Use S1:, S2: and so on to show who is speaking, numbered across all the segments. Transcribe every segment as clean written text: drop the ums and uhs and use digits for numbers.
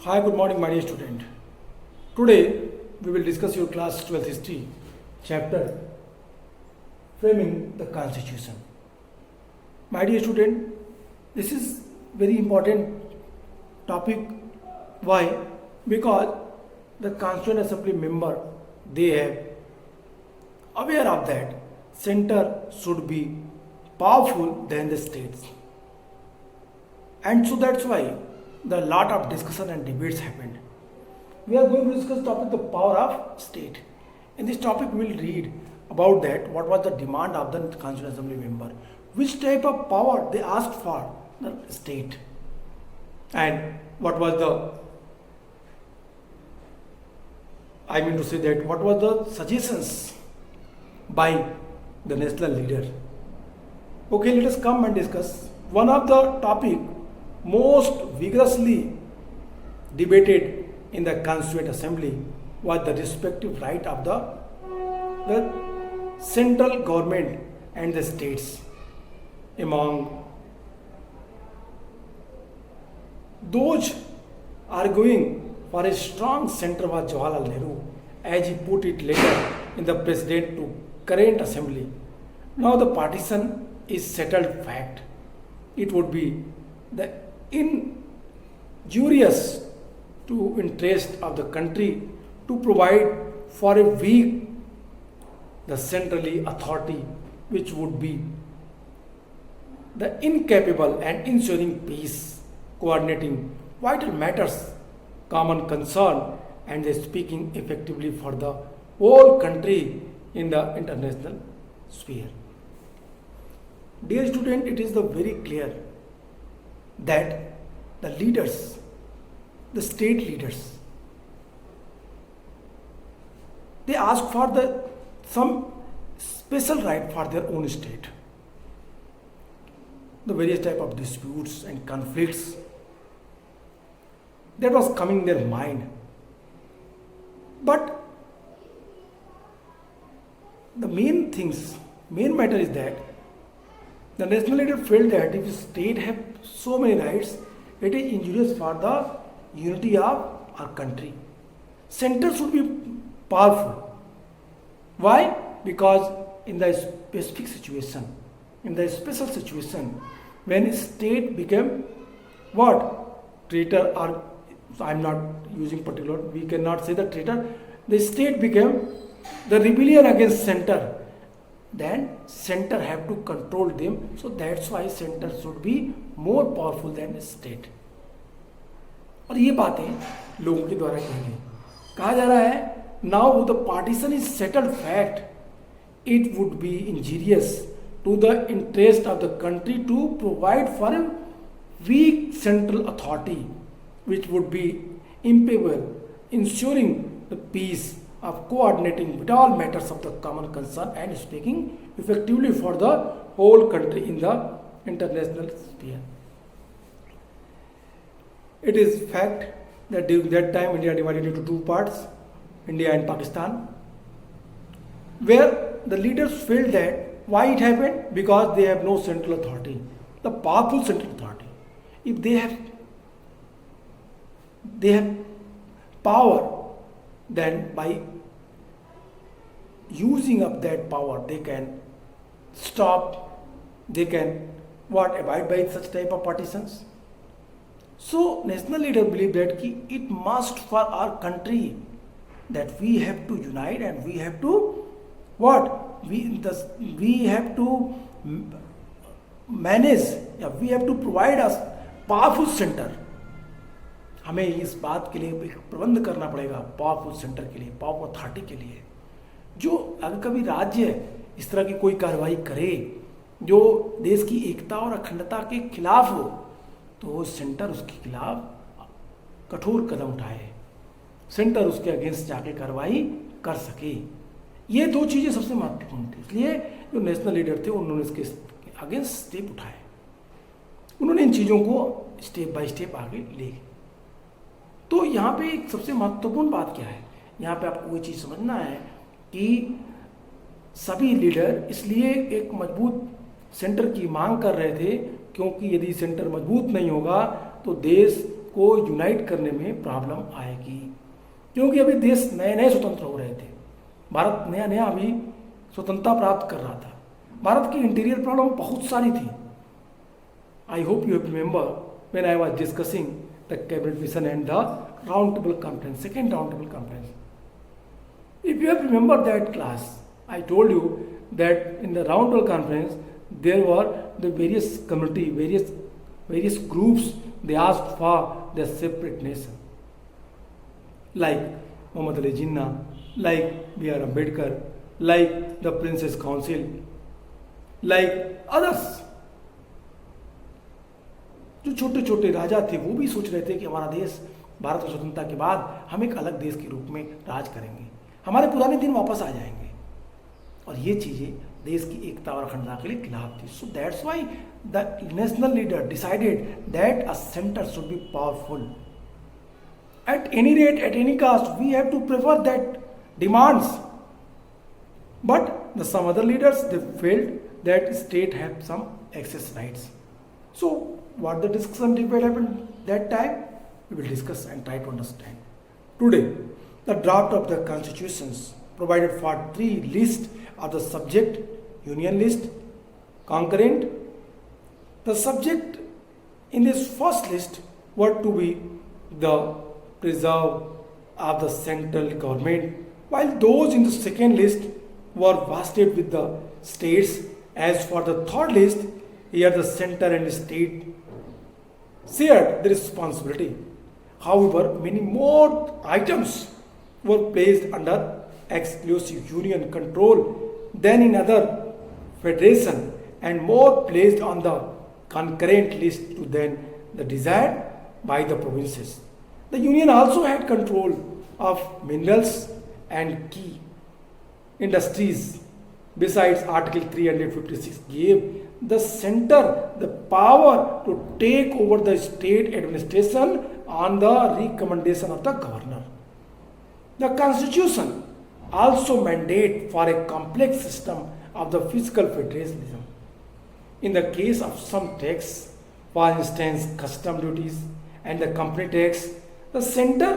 S1: Hi, good morning, my dear student. Today we will discuss your class 12th history chapter Framing the Constitution. My dear student, this is very important topic. Why? Because the Constituent Assembly member they have aware of that center should be powerful than the states, and so that's why the lot of discussion and debates happened. We are going to discuss topic the power of state. In this topic, we will read about that. What was the demand of the Constituent Assembly member? Which type of power they asked for the state, and what was the what was the suggestions by the national leader. Okay, let us come and discuss. One of the topic most vigorously debated in the Constituent Assembly was the respective right of the central government and the states. Among those arguing for a strong center was Jawaharlal Nehru, as he put it later in the President to current Assembly. Now the partition is settled fact. It would be the injurious to interest of the country to provide for a weak the centrally authority which would be the incapable and ensuring peace, coordinating vital matters, common concern, and speaking effectively for the whole country in the international sphere. Dear student, it is the very clear that the leaders, the state leaders, they ask for some special right for their own state. The various type of disputes and conflicts that was coming in their mind. But the main matter is that the national leader felt that if the state have so many rights, it is injurious for the unity of our country. Center should be powerful. Why? Because in the specific situation, in the special situation, when state became what? Traitor, or I'm not using particular, we cannot say the traitor, the state became the rebellion against center. Then center have to control them, so that's why center should be more powerful than the state. और ये बातें लोगों के द्वारा कही गई, कहा जा रहा है now the partition is settled fact, it would be injurious to the interest of the country to provide for a weak central authority which would be impeccable, ensuring the peace of coordinating with all matters of the common concern and speaking effectively for the whole country in the international sphere. It is fact that during that time India divided into two parts, India and Pakistan, where the leaders felt that why it happened? Because they have no central authority, the powerful central authority. If they have power, then by using up that power, they can stop, they can abide by such type of partitions. So national leader believe that it must for our country that we have to unite and we have to we have to manage, we have to provide us powerful center. हमें इस बात के लिए एक प्रबंध करना पड़ेगा powerful centre के लिए, पावरफुल अथॉरिटी के लिए, जो अगर कभी राज्य इस तरह की कोई कार्रवाई करे जो देश की एकता और अखंडता के खिलाफ हो, तो सेंटर उसके खिलाफ कठोर कदम उठाए, सेंटर उसके अगेंस्ट जाके कार्रवाई कर सके. ये दो चीज़ें सबसे महत्वपूर्ण थी. इसलिए जो नेशनल लीडर थे उन्होंने इसके अगेंस्ट स्टेप उठाए, उन्होंने इन चीज़ों को स्टेप बाय स्टेप आगे ले गए. तो यहाँ पे एक सबसे महत्वपूर्ण बात क्या है, यहाँ पे आपको ये चीज़ समझना है कि सभी लीडर इसलिए एक मजबूत सेंटर की मांग कर रहे थे क्योंकि यदि सेंटर मजबूत नहीं होगा तो देश को यूनाइट करने में प्रॉब्लम आएगी, क्योंकि अभी देश नए नए स्वतंत्र हो रहे थे। भारत नया नया अभी स्वतंत्रता प्राप्त कर रहा था। भारत की इंटीरियर प्रॉब्लम बहुत सारी थी। I hope you remember when I was discussing the cabinet mission and the round table conference, second round table conference. If you have remembered that class, I told you that in the round table conference there were the various community, various groups. They asked for their separate nation, like Muhammad Ali Jinnah, like B.R. Ambedkar, like the Prince's Council, like others. जो छोटे छोटे राजा थे वो भी सोच रहे थे कि हमारा देश भारत की स्वतंत्रता के बाद हम एक अलग देश के रूप में राज करेंगे, हमारे पुराने दिन वापस आ जाएंगे। और ये चीज़ें देश की एकता और अखंडता के लिए खिलाफ थी। So that's why the national leader decided that a centre should be powerful at any rate, at any cost. We have to prefer that demands, but the some other leaders they felt that state have some excess rights. So what the discussion debate happened that time, we will discuss and try to understand. Today, the draft of the constitutions provided for 3 lists of the subject: union list, concurrent. The subject in this first list were to be the preserve of the central government, while those in the second list were vested with the states. As for the third list, here the center and state shared the responsibility. However, many more items were placed under exclusive union control than in other federation, and more placed on the concurrent list to than the desired by the provinces. The union also had control of minerals and key industries. Besides, Article 356 gave the center the power to take over the state administration on the recommendation of the governor. The constitution also mandate for a complex system of the fiscal federalism. In the case of some tax, for instance custom duties and the company tax, the center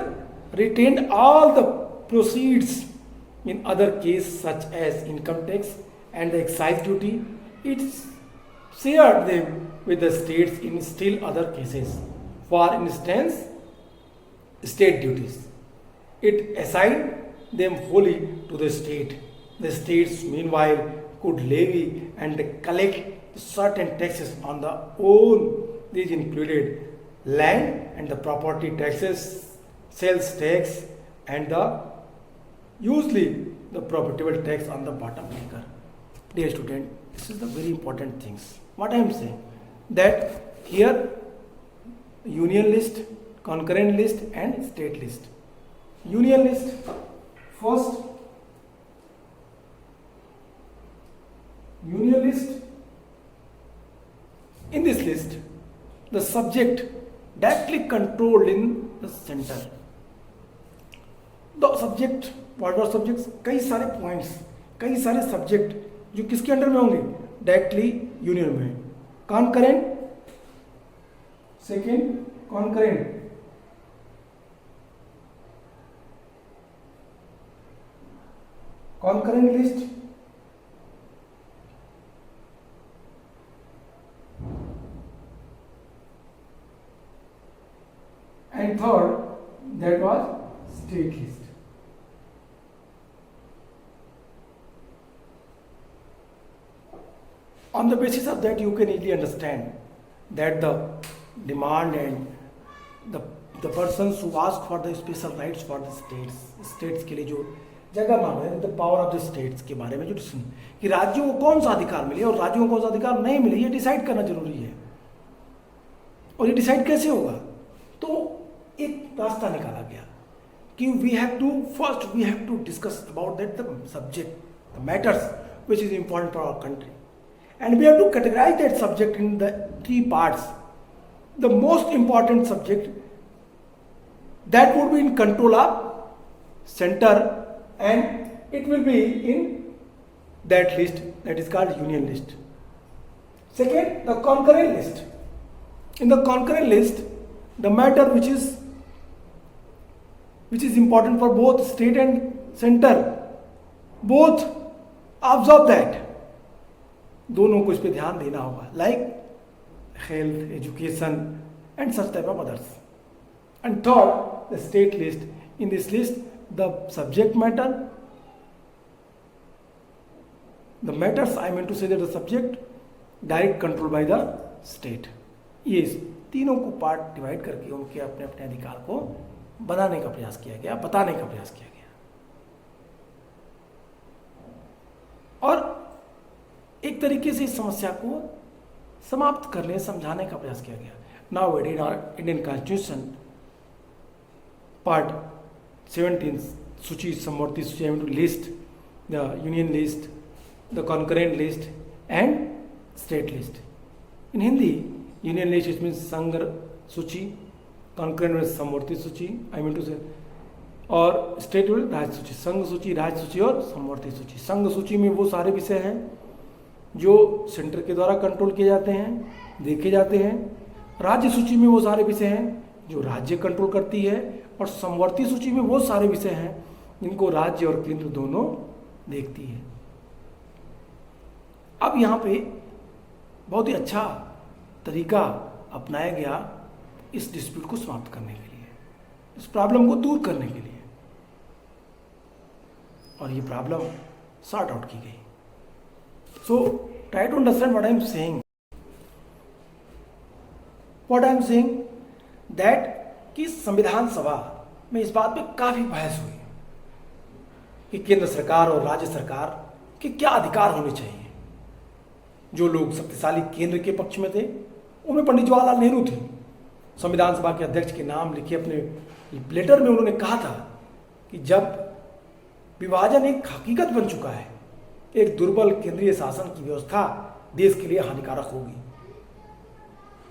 S1: retained all the proceeds. In other cases such as income tax and the excise duty, it shared them with the states. In still other cases, for instance state duties, it assigned them wholly to the state. The states meanwhile could levy and collect certain taxes on their own. These included land and the property taxes, sales tax, and the usually the profitable tax on the bottom liquor. Dear student, this is the very important things. What I am saying, that here union list, concurrent list and state list. Union list, first union list. In this list, the subject directly controlled in the center. The subject, what are subjects? कई सारे points, कई सारे subject जो किसके under में होंगे? Directly union में. Concurrent, second concurrent, concurrent list, and third that was state list. On the basis of that, you can easily understand that the demand and the persons who ask for the special rights for the states के लिए जो जगह मांग रहे हैं, the power of the states के बारे में जो कि राज्यों को कौन सा अधिकार मिले और राज्यों को कौन सा अधिकार नहीं मिले, ये डिसाइड करना जरूरी है. और ये डिसाइड कैसे होगा? तो एक रास्ता निकाला गया कि we have to discuss about that the subject, the matters which is important for our country, and we have to categorize that subject in the 3 parts. The most important subject that would be in control of center, and it will be in that list that is called union list. Second, the concurrent list. In the concurrent list, the matter which is important for both state and center, both observe that, दोनों को इस पे ध्यान देना होगा, like health, education and such type of others. And third, the state list. In this list, the subject matter, the matters, I mean to say that the subject direct control by the state. ये इस तीनों को part divide करके उनके अपने अपने अधिकार को बनाने का प्रयास किया गया, बताने का प्रयास किया गया, और एक तरीके से इस समस्या को समाप्त करने, समझाने का प्रयास किया गया. Now in our Indian constitution part 17 सूची, समवर्ती सूची, I to list the union list, the concurrent list and state list. In Hindi union list it means संघ सूची, कॉन्करेंट मीन्स समवर्ती सूची, आई मीन टू से, और स्टेट में राज्य सूची, संघ सूची, राज्य सूची और समवर्ती सूची. संघ सूची में वो सारे विषय हैं जो सेंटर के द्वारा कंट्रोल किए जाते हैं, देखे जाते हैं. राज्य सूची में वो सारे विषय हैं जो राज्य कंट्रोल करती है, और समवर्ती सूची में वो सारे विषय हैं जिनको राज्य और केंद्र दोनों देखती है. अब यहाँ पे बहुत ही अच्छा तरीका अपनाया गया इस डिस्प्यूट को समाप्त करने के लिए, इस प्रॉब्लम को दूर करने के लिए, और ये प्रॉब्लम सॉर्ट आउट की गई. So try to understand what I am saying. What I am saying that कि संविधान सभा में इस बात पे काफी बहस हुई कि केंद्र सरकार और राज्य सरकार के क्या अधिकार होने चाहिए. जो लोग शक्तिशाली केंद्र के पक्ष में थे उनमें पंडित जवाहरलाल नेहरू थे. संविधान सभा के अध्यक्ष के नाम लिखे अपने लेटर में उन्होंने कहा था कि जब विभाजन एक हकीकत बन चुका है, एक दुर्बल केंद्रीय शासन की व्यवस्था देश के लिए हानिकारक होगी,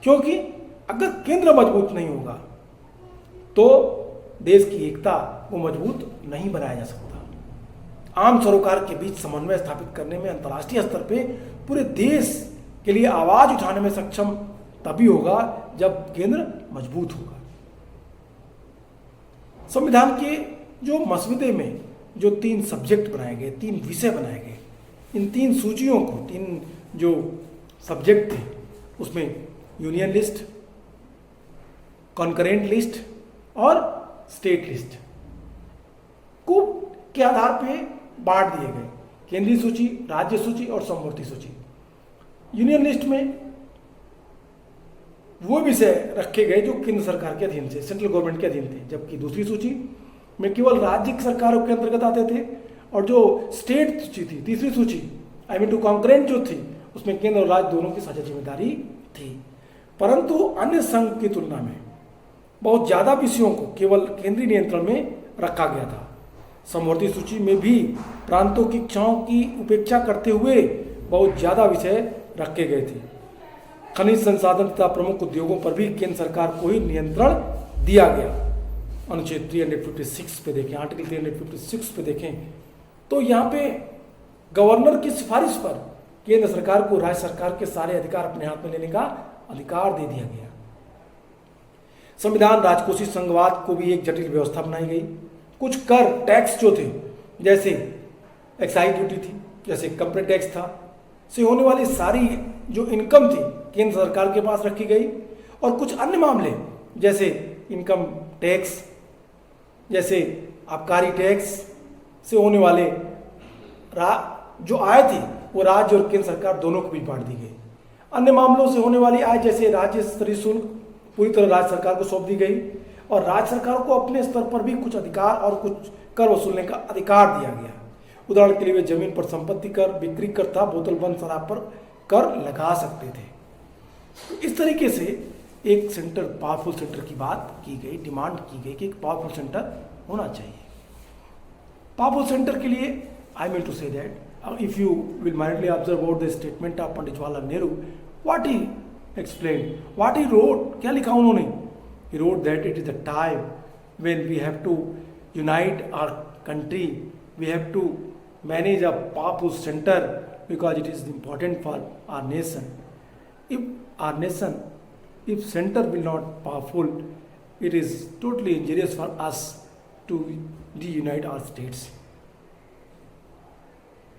S1: क्योंकि अगर केंद्र मजबूत नहीं होगा तो देश की एकता को मजबूत नहीं बनाया जा सकता. आम सरोकार के बीच समन्वय स्थापित करने में अंतर्राष्ट्रीय स्तर पे पूरे देश के लिए आवाज उठाने में सक्षम तभी होगा जब केंद्र मजबूत होगा. संविधान के जो मसौदे में जो 3 सब्जेक्ट बनाए गए, 3 विषय बनाए गए, इन 3 सूचियों को, 3 जो सब्जेक्ट थे उसमें यूनियन लिस्ट, कॉन्करेंट लिस्ट और स्टेट लिस्ट को के आधार पे बांट दिए गए. केंद्रीय सूची, राज्य सूची और समवर्ती सूची. यूनियन लिस्ट में वो विषय रखे गए जो केंद्र सरकार के अधीन थे, सेंट्रल गवर्नमेंट के अधीन थे, जबकि दूसरी सूची में केवल राज्य सरकारों के अंतर्गत आते थे, और जो स्टेट सूची थी, तीसरी सूची आई मीन टू कॉन्करेंट जो थी, उसमें केंद्र और राज्य दोनों की साझा जिम्मेदारी थी. परंतु अन्य संघ की तुलना में बहुत ज्यादा विषयों को केवल केंद्रीय नियंत्रण में रखा गया था. समवर्ती सूची में भी प्रांतों की इच्छाओं की उपेक्षा करते हुए बहुत ज्यादा विषय रखे गए थे. खनिज संसाधन तथा प्रमुख उद्योगों पर भी केंद्र सरकार को ही नियंत्रण दिया गया. अनुच्छेद 356 पे देखें, आर्टिकल 356 पे देखें तो यहाँ पे गवर्नर की सिफारिश पर केंद्र सरकार को राज्य सरकार के सारे अधिकार अपने हाथ में लेने का अधिकार दे दिया गया. संविधान राजकोषीय संघवाद को भी एक जटिल व्यवस्था बनाई गई. कुछ कर, टैक्स जो थे, जैसे एक्साइज ड्यूटी थी, जैसे कंपनी टैक्स था, से होने वाली सारी जो इनकम थी केंद्र सरकार के पास रखी गई. और कुछ अन्य मामले जैसे इनकम टैक्स, जैसे आबकारी टैक्स से होने वाले जो आय थी वो राज्य और केंद्र सरकार दोनों को भी बांट दी गई. अन्य मामलों से होने वाली आय जैसे राज्य स्तरीय शुल्क पूरी तरह राज्य सरकार को सौंप दी गई, और राज्य सरकार को अपने स्तर पर भी कुछ अधिकार और कुछ कर वसूलने का अधिकार दिया गया. उदाहरण के लिए वे जमीन पर संपत्ति कर, बिक्री कर तथा बोतल बंद शराब पर कर लगा सकते थे. तो इस तरीके से एक सेंटर, पावरफुल सेंटर की बात की गई, डिमांड की गई कि एक पावरफुल सेंटर होना चाहिए. पावरफुल सेंटर के लिए I mean to say that if you will mindly observe about the statement of Pandit Jawaharlal Nehru, what he explain, what he wrote, क्या लिखा उन्होंने. He wrote that it is the time when we have to unite our country, we have to manage a powerful center because it is important for our nation. If our nation If center will not powerful, it is totally injurious for us to reunite our states.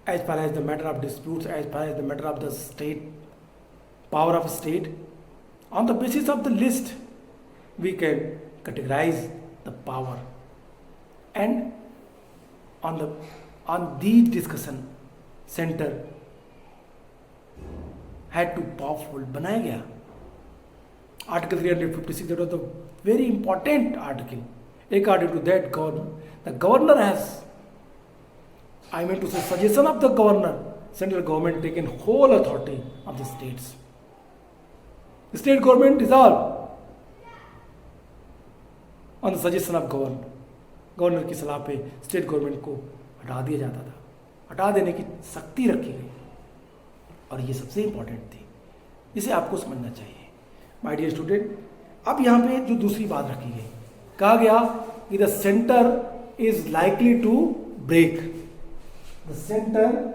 S1: As far as the matter of disputes, as far as the matter of the state, power of state, on the basis of the list, we can categorize the power. And on these discussion, center had to powerful बनाया गया. Article 356, that was the very important article. According to that, the governor has, I mean to say, suggestion of the governor, central government taken whole authority of the states. The state government dissolved on the suggestion of governor. Governor की सलाह पे state government को हटा दिया जाता था. हटा देने की शक्ति रखी गई और ये सबसे इंपॉर्टेंट थी. इसे आपको समझना चाहिए माय डियर स्टूडेंट. अब यहाँ पे जो दूसरी बात रखी गई, कहा गया कि the centre is likely to break. The centre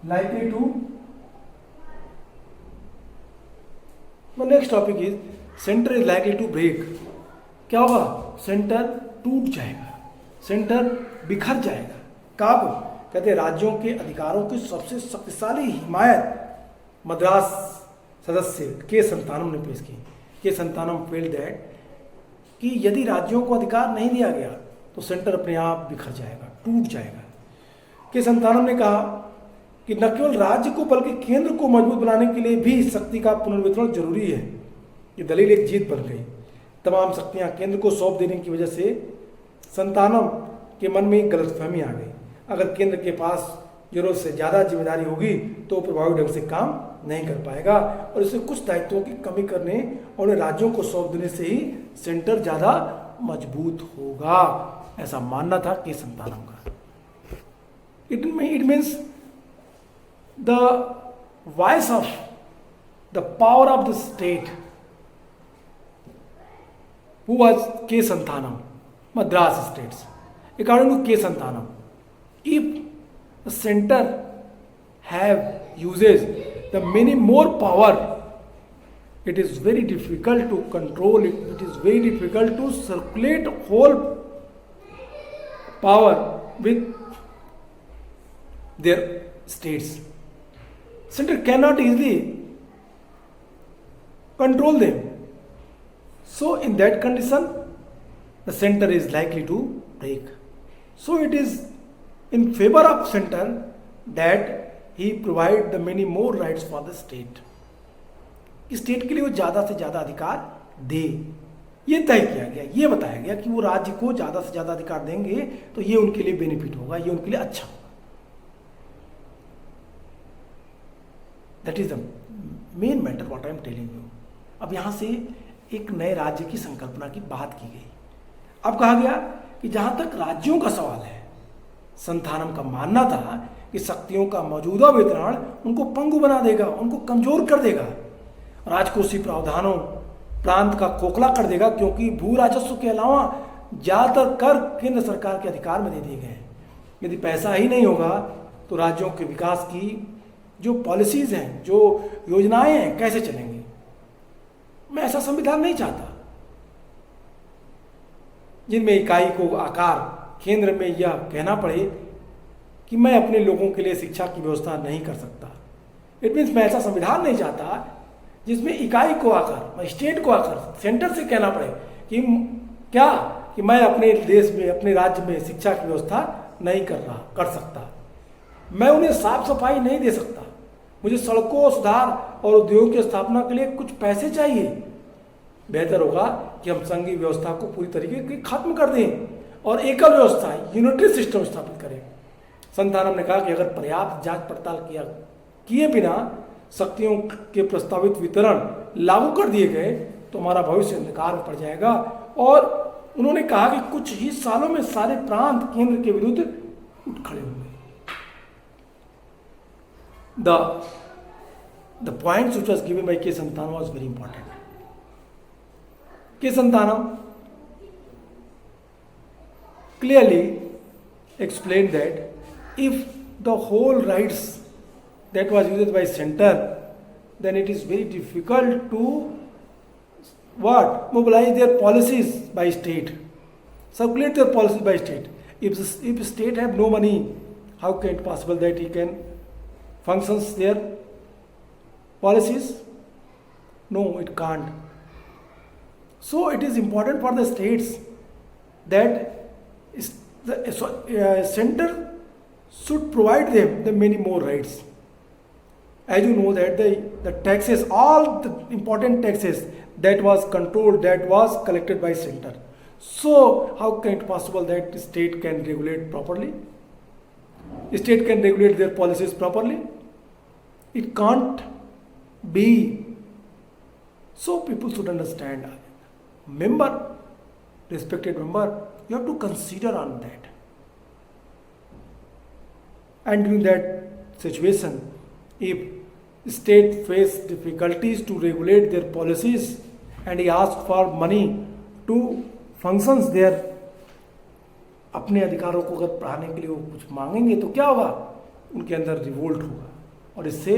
S1: likely to, the next topic is center is likely to break. क्या होगा? सेंटर टूट जाएगा, सेंटर बिखर जाएगा. कब? कहते हैं राज्यों के अधिकारों की सबसे शक्तिशाली हिमायत मद्रास सदस्य के संतानम ने पेश की. के संतानम फेल्ड दैट कि यदि राज्यों को अधिकार नहीं दिया गया तो सेंटर अपने आप बिखर जाएगा, टूट जाएगा. के संतानम ने कहा कि न केवल राज्य को बल्कि केंद्र को मजबूत बनाने के लिए भी शक्ति का पुनर्वितरण जरूरी है. ये दलील एक जीत बन गई. तमाम शक्तियां केंद्र को सौंप देने की वजह से संतानम के मन में एक गलतफहमी आ गई. अगर केंद्र के पास जरूरत से ज़्यादा जिम्मेदारी होगी तो प्रभावी ढंग से काम नहीं कर पाएगा और इससे कुछ दायित्वों की कमी करने और उन्हें राज्यों को सौंप देने से ही सेंटर ज़्यादा मजबूत होगा. ऐसा मानना था के संतानम का. It means the voice of the power of the state, who was K. Santhanam, Madras states. According to K. Santhanam, if the center uses the many more power, it is very difficult to control it. It is very difficult to circulate whole power with their states. Center cannot easily control them. So in that condition, the center is likely to break. So it is in favor of center that he provide the many more rights for the state. State के लिए वो ज़्यादा से ज़्यादा अधिकार दे, ये तय किया गया. ये बताया गया कि वो राज्य को ज़्यादा से ज़्यादा अधिकार देंगे तो ये उनके लिए बेनिफिट होगा, ये उनके लिए अच्छा होगा. That is the main matter what I am telling you. अब यहाँ से एक नए राज्य की संकल्पना की बात की गई. अब कहा गया कि जहाँ तक राज्यों का सवाल है, संतानम का मानना था कि शक्तियों का मौजूदा वितरण उनको पंगु बना देगा, उनको कमजोर कर देगा, राजकोषीय प्रावधानों प्रांत का खोखला कर देगा, क्योंकि भू राजस्व के अलावा ज़्यादातर कर केंद्र सरकार के अधिकार में दे दिए गए हैं. यदि पैसा ही नहीं होगा तो राज्यों के विकास की जो पॉलिसीज हैं, जो योजनाएं हैं, कैसे चलेंगी. मैं ऐसा संविधान नहीं चाहता जिनमें इकाई को आकार केंद्र में यह कहना पड़े कि मैं अपने लोगों के लिए शिक्षा की व्यवस्था नहीं कर सकता. इट मीन्स मैं ऐसा संविधान नहीं चाहता जिसमें इकाई को आकर, स्टेट को आकर सेंटर से कहना पड़े कि क्या कि मैं अपने देश में, अपने राज्य में शिक्षा की व्यवस्था नहीं कर सकता, मैं उन्हें साफ सफाई नहीं दे सकता, मुझे सड़कों सुधार और उद्योग की स्थापना के लिए कुछ पैसे चाहिए. बेहतर होगा कि हम संघीय व्यवस्था को पूरी तरीके से खत्म कर दें और एकल व्यवस्था, यूनिटरी सिस्टम स्थापित करें. संतानम ने कहा कि अगर पर्याप्त जांच पड़ताल किए बिना शक्तियों के प्रस्तावित वितरण लागू कर दिए गए तो हमारा भविष्य अंधकार में पड़ जाएगा. और उन्होंने कहा कि कुछ ही सालों में सारे प्रांत केंद्र के विरुद्ध उठ खड़े होंगे. The points which was given by K. Santanam was very important. K. Santanam clearly explained that if the whole rights that was used by center, then it is very difficult to what? Mobilize their policies by state, circulate their policies by state. If state have no money, how can it possible that he can functions their policies? No, it can't. So it is important for the states that the center should provide them the many more rights. As you know that the taxes, all the important taxes that was controlled, that was collected by center. So how can it possible that the state can regulate properly? The state can regulate their policies properly? It can't be. So people should understand. Member, respected member, you have to consider on that. And during that situation, if state face difficulties to regulate their policies and he asks for money to functions their अपने अधिकारों को अगर बढ़ाने के लिए वो कुछ मांगेंगे तो क्या होगा? उनके अंदर रिवोल्ट होगा और इससे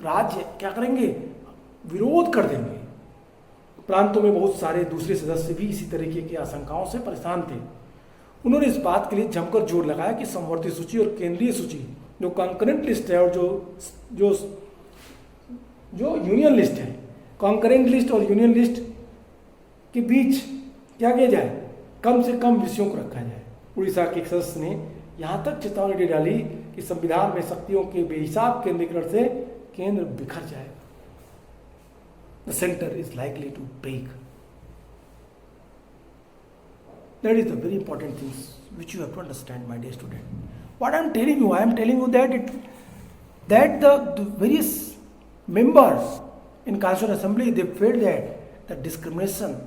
S1: राज्य क्या करेंगे? विरोध कर देंगे. प्रांतों में बहुत सारे दूसरे सदस्य भी इसी तरीके की आशंकाओं से परेशान थे. उन्होंने इस बात के लिए जमकर जोर लगाया कि समवर्ती सूची और केंद्रीय सूची जो कॉन्करेंट लिस्ट है और जो यूनियन लिस्ट है, कॉन्करेंट लिस्ट और यूनियन लिस्ट के बीच क्या किया जाए? कम से कम विषयों को रखा जाए. उड़ीसा के एक सदस्य ने यहाँ तक चेतावनी डाली कि संविधान में शक्तियों के बेहिसाब केंद्रीकरण से केंद्र बिखर जाएगा. The center is likely to break. That is the very important things which you have to understand, my dear student. What I am telling you that the various members in Constituent Assembly, they felt that the discrimination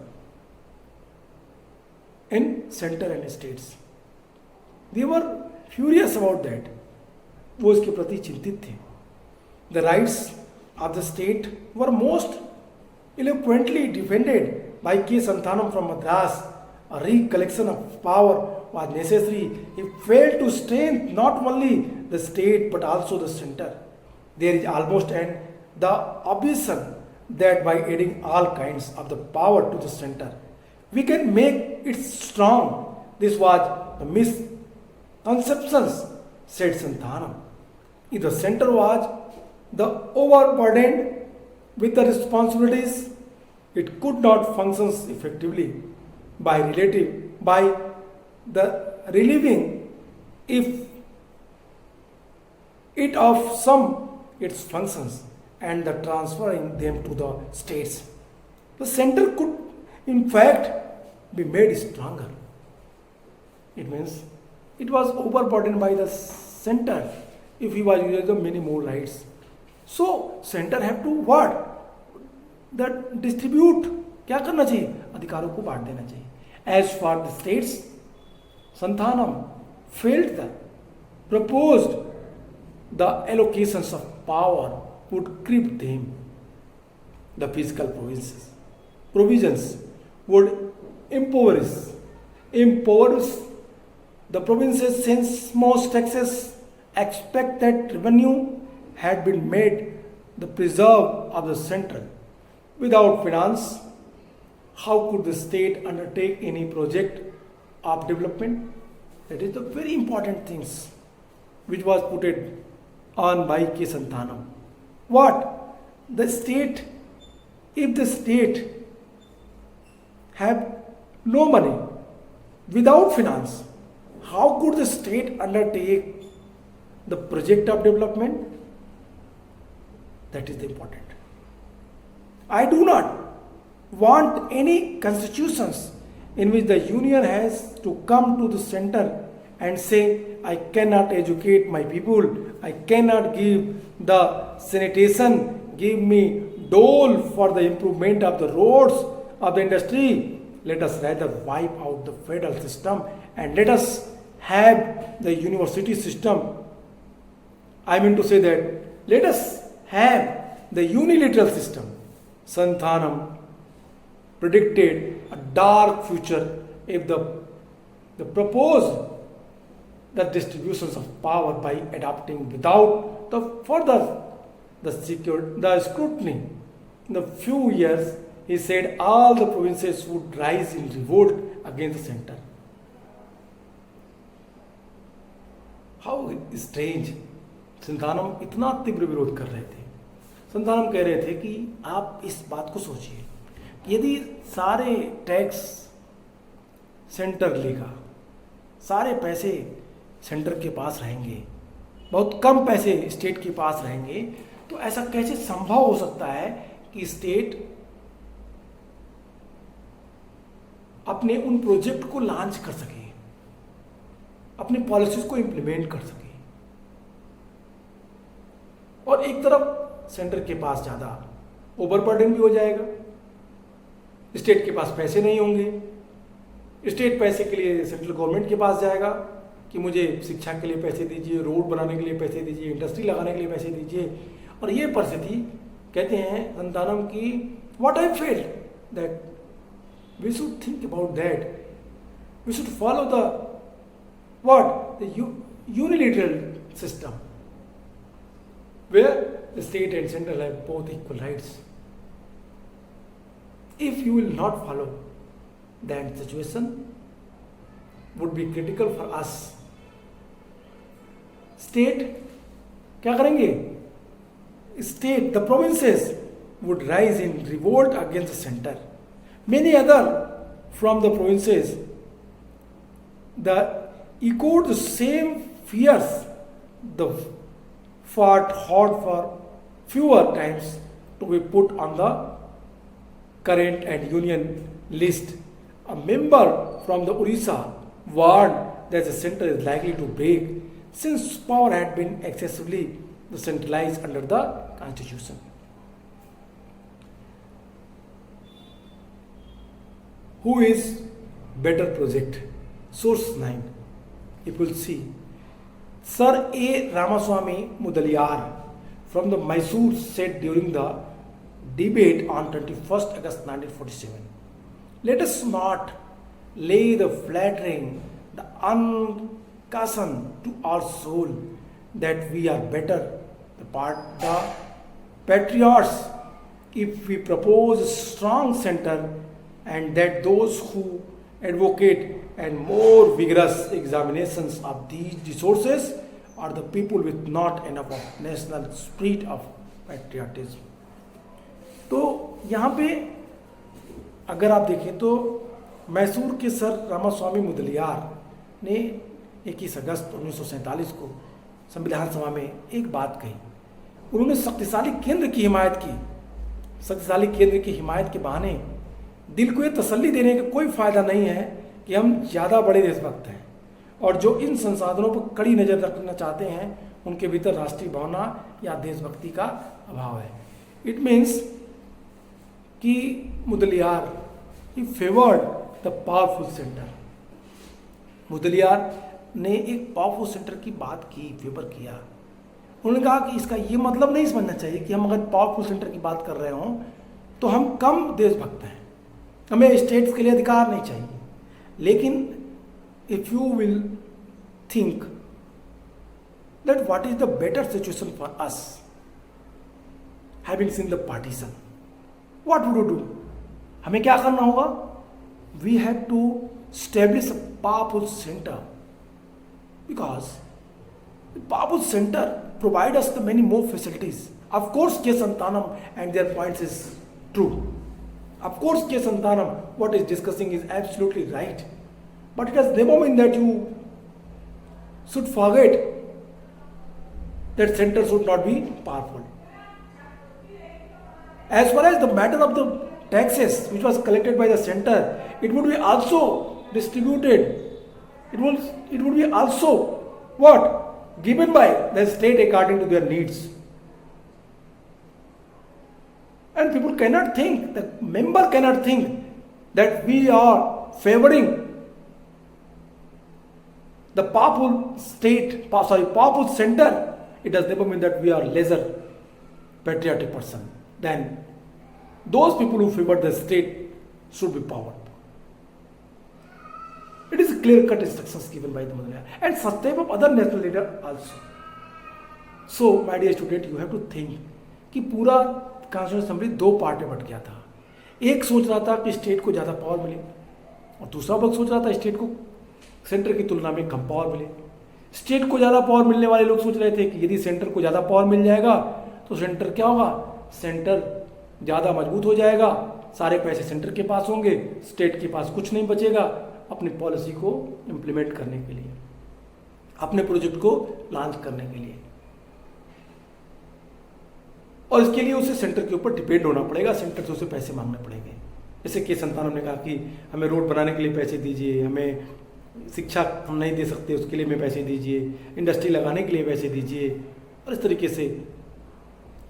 S1: in center and states. They were furious about that. वो इसके प्रति चिंतित थे. The rights of the state were most eloquently defended by K. Santhanam from Madras. A recollection of power was necessary. He failed to strengthen not only the state but also the center. There is almost the objection that by adding all kinds of the power to the center, we can make it strong. This was the misconceptions, said Santhanam. If the center was the overburdened with the responsibilities, it could not function effectively by the relieving if it of some its functions and the transferring them to the states. The center could in fact be made stronger. It means it was overburdened by the center if he was using the many more rights. So center have to what? That distribute. क्या करना चाहिए? अधिकारों को बांट देना चाहिए. As for the states, Santhanam felt that proposed the allocations of power would creep them. The fiscal provisions would impoverish the provinces, since most taxes expect that revenue had been made the preserve of the center. Without finance, how could the state undertake any project of development? That is the very important things which was put on by K. Santhanam. What? The state, if the state have no money, without finance, how could the state undertake the project of development? That is the important. I do not want any constitutions in which the union has to come to the center and say, I cannot educate my people, I cannot give the sanitation, give me dole for the improvement of the roads, of the industry. Let us rather wipe out the federal system and let us have the university system. I mean to say that let us have the unilateral system. Santhanam predicted a dark future if the They propose the distributions of power by adopting without the further the scrutiny. In a few years, he said all the provinces would rise in revolt against the center. How strange! संतानम इतना तीव्र विरोध कर रहे थे। संतानम कह रहे थे कि आप इस बात को सोचिए, यदि सारे टैक्स सेंटर लेगा, सारे पैसे सेंटर के पास रहेंगे, बहुत कम पैसे स्टेट के पास रहेंगे, तो ऐसा कैसे संभव हो सकता है कि स्टेट अपने उन प्रोजेक्ट को लॉन्च कर सके, अपनी पॉलिसीज को इंप्लीमेंट कर सके, और एक तरफ सेंटर के पास ज़्यादा ओवरबर्डन भी हो जाएगा, स्टेट के पास पैसे नहीं होंगे, स्टेट पैसे के लिए सेंट्रल गवर्नमेंट के पास जाएगा कि मुझे शिक्षा के लिए पैसे दीजिए, रोड बनाने के लिए पैसे दीजिए, इंडस्ट्री लगाने के लिए पैसे दीजिए। और ये परिस्थिति कहते हैं संतानम की, what I felt that we should think about that, we should follow the what the unilateral system where the state and central have both equal rights. If you will not follow, then situation would be critical for us. State क्या करेंगे? State, the provinces would rise in revolt against the center. Many other from the provinces echoed the same fears. The fought hard for fewer times to be put on the current and union list. A member from the Orissa warned that the center is likely to break since power had been excessively centralized under the constitution. Who is better project? Source 9. You will see Sir A. Ramaswamy Mudaliar from the Mysore said during the debate on 21st August 1947, let us not lay the flattering, the uncussing to our soul that we are better, the patriots, if we propose a strong center, and that those who advocate and more vigorous examinations of these resources are the people with not enough of national spirit of patriotism. तो यहाँ पे अगर आप देखें तो मैसूर के sir Ramaswamy Mudaliar ने 21 अगस्त 1947 को संविधान सभा में एक बात कही। उन्होंने शक्तिशाली केंद्र की हिमायत की। शक्तिशाली केंद्र की हिमायत के बहाने दिल को ये तसल्ली देने का कोई फायदा नहीं है कि हम ज़्यादा बड़े देशभक्त हैं, और जो इन संसाधनों पर कड़ी नज़र रखना चाहते हैं उनके भीतर राष्ट्रीय भावना या देशभक्ति का अभाव है। इट मीन्स कि Mudaliar he favoured the powerful centre. Mudaliar ने एक पावरफुल सेंटर की बात की, फेवर किया। उन्होंने कहा कि इसका ये मतलब नहीं समझना चाहिए कि हम अगर पावरफुल सेंटर की बात कर रहे हों तो हम कम देशभक्त हैं, हमें स्टेट्स के लिए अधिकार नहीं चाहिए। लेकिन if you will think that what is the better situation for us having seen the partition, what would you do? हमें क्या करना होगा? We have to establish a powerful centre, because powerful centre provide us the many more facilities. Of course K Santhanam and their points is true. Of course, K. Santanam, what is discussing is absolutely right. But it has never mean that you should forget that center should not be powerful. As far as the matter of the taxes which was collected by the center, it would be also distributed. It would be also what? Given by the state according to their needs. And people cannot think, the member cannot think that we are favoring the powerful powerful center. It does never mean that we are lesser patriotic person than those people who favor the state should be powered. It is clear-cut instructions given by the Mother and such type of other national leader also. So, my dear student, you have to think कि पूरा constitution assembly दो part में but गया था. एक सोच रहा था कि स्टेट को ज़्यादा पावर मिले और दूसरा वर्ग सोच रहा था स्टेट को सेंटर की तुलना में कम पावर मिले. स्टेट को ज़्यादा पावर मिलने वाले लोग सोच रहे थे कि यदि सेंटर को ज़्यादा पावर मिल जाएगा तो सेंटर क्या होगा, सेंटर ज़्यादा मजबूत हो जाएगा, सारे पैसे सेंटर के पास होंगे, स्टेट के पास कुछ नहीं बचेगा अपनी पॉलिसी को इम्प्लीमेंट करने के लिए, अपने प्रोजेक्ट को लॉन्च करने के लिए. और इसके लिए उसे सेंटर के ऊपर डिपेंड होना पड़ेगा, सेंटर से उसे पैसे मांगने पड़ेंगे. जैसे के संतानम ने कहा कि हमें रोड बनाने के लिए पैसे दीजिए, हमें शिक्षा हम नहीं दे सकते उसके लिए हमें पैसे दीजिए, इंडस्ट्री लगाने के लिए पैसे दीजिए. और इस तरीके से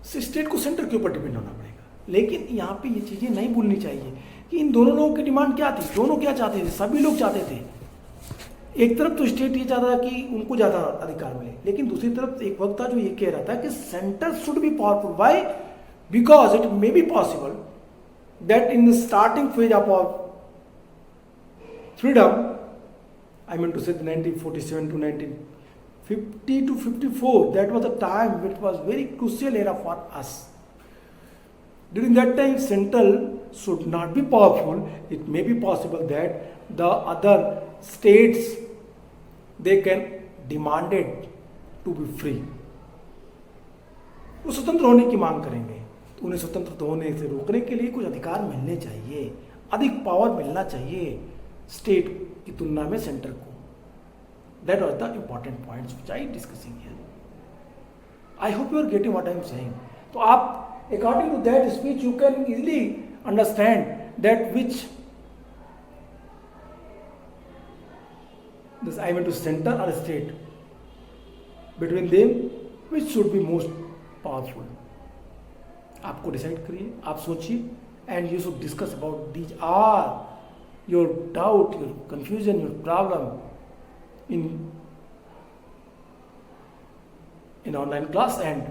S1: स्टेट को सेंटर के ऊपर डिपेंड होना पड़ेगा. लेकिन यहाँ पे ये चीज़ें नहीं भूलनी चाहिए कि इन दोनों लोगों की डिमांड क्या थी. दोनों क्या चाहते थे, सभी लोग चाहते थे. एक तरफ तो स्टेट ये चाहता था कि उनको ज़्यादा अधिकार मिले, लेकिन दूसरी तरफ एक वक्त था जो ये कह रहा था कि centre should be powerful. Why? Because it may be possible that in the starting phase of our freedom, I mean to say 1947 to 1950 to 54, that was a time which was very crucial era for us. During that time, central should not be powerful. It may be possible that the other states, they can demand it to be free. वो स्वतंत्र होने की मांग करेंगे तो उन्हें स्वतंत्र होने से रोकने के लिए कुछ अधिकार मिलने चाहिए, अधिक पावर मिलना चाहिए स्टेट की तुलना में सेंटर को. That was the important points which I discussing here. I hope you are getting what I am saying. तो आप according to that speech you can easily understand that which this I mean to center or state, between them which should be most powerful. आपको decide करिए, आप सोचिए, and you should discuss about these are your doubt, your confusion, your problem in online class and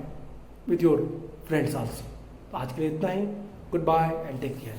S1: with your friends also. आज के लिए इतना ही. Goodbye and take care.